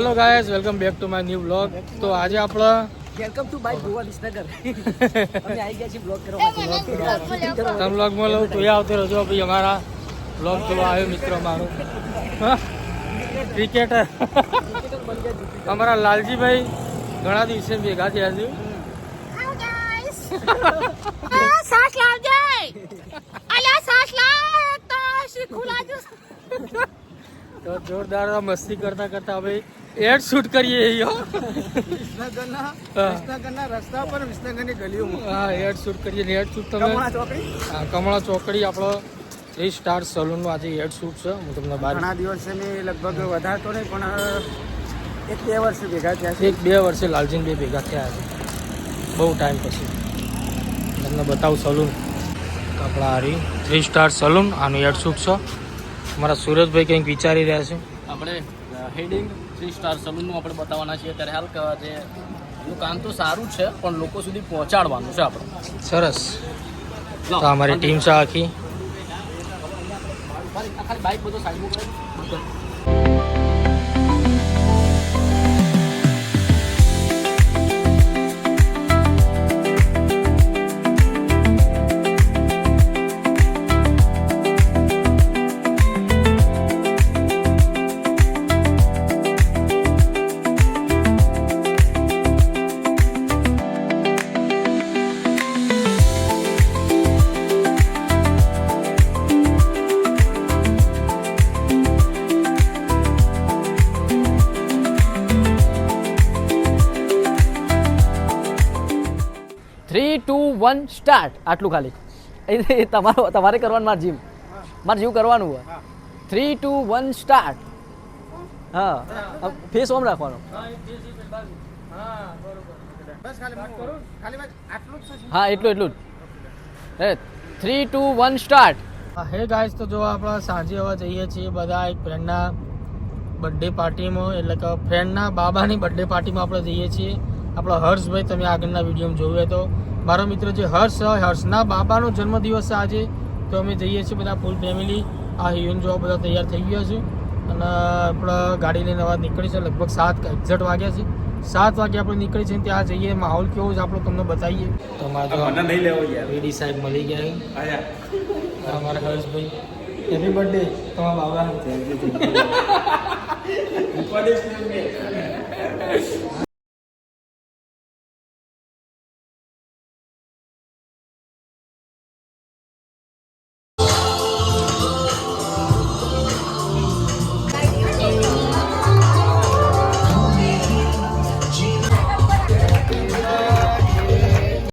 Hello guys, welcome back to my new vlog. તો આજે આપણે વેલકમ ટુ બાય ગોવા વિસનગર. અમે આવી ગયા છીએ બ્લોગ કરવા માટે. તમે વ્લોગમાં લઉં તો આવતો રહેજો ભાઈ. અમારા વ્લોગ જોવા આવ્યો મિત્ર મારો ક્રિકેટર અમારા લાલજીભાઈ ઘણા દિવસે ભેગા થયા છે. તો જોરદાર મસ્તી કરતા કરતા હવે એડ શૂટ કરીએ વિસનગરના રસ્તા પર વિસનગરની ગલીઓમાં હા એડ શૂટ કરીએ. એડ શૂટ તમે કમળા ચોકડી આપણો 3 સ્ટાર સલૂનનો આજે એડ શૂટ છે. હું તમને ઘણા દિવસે મેં લગભગ વધારતો નહીં પણ 1-2 વર્ષ ભેગા થયા છે. 1-2 વર્ષે લાલજીન બે ભેગા થયા છે બહુ ટાઈમ પછી. તમને બતાવું સલૂન આપણા હારી 3 સ્ટાર સલૂન. આનું એડ શૂટ છે. અમારા સુરજભાઈ કંઈક વિચારી રહ્યા છે. આપણે હેડિંગ 3 સ્ટાર સલૂનનું આપણે બતાવવાના છીએ. ત્યારે હાલ કહેવા છે એનું કામ તો સારું છે પણ લોકો સુધી પહોંચાડવાનું છે આપણે. સરસ. તો અમારી ટીમ છે આખી. ખાલી બાઇક બધો સાઈડમાં કરે. Three two one start. આટલું ખાલી એ તમારે કરવાનું. મારે જેવું કરવાનું હોય. 3, 2, 1 સ્ટાર્ટ. હા ફેસ ઓમ રાખવાનો. હા એટલું જ. 3, 2, 1 સ્ટાર્ટ. હે ગાઈસ, તો જો આપણે સાંજે હવે જઈએ છીએ બધા એક ફ્રેન્ડના બર્થડે પાર્ટીમાં, એટલે કે ફ્રેન્ડના બાબાની બર્થડે પાર્ટીમાં આપણે જઈએ છીએ. આપણો હર્ષભાઈ તમે આગળના વિડીયોમાં જોયું તો મારો મિત્ર જે હર્ષ હર્ષના બાબાનો જન્મદિવસ છે આજે. તો અમે જઈએ છીએ બધા ફૂલ ફેમિલી. આ હિરોઈન જોવા બધા તૈયાર થઈ ગયા છે અને આપણે ગાડી લઈને હવે નીકળી છે. લગભગ 7 એક્ઝેક્ટ વાગ્યા છે. 7 વાગે આપણે નીકળી છે. ત્યાં જઈએ માહોલ કેવો છે આપણે તમને બતાવીએ. તો અમારા રેડી સાહેબ મળી ગયા છે. અમારા હર્ષભાઈ હેપી બર્થડે તમારા બાબા.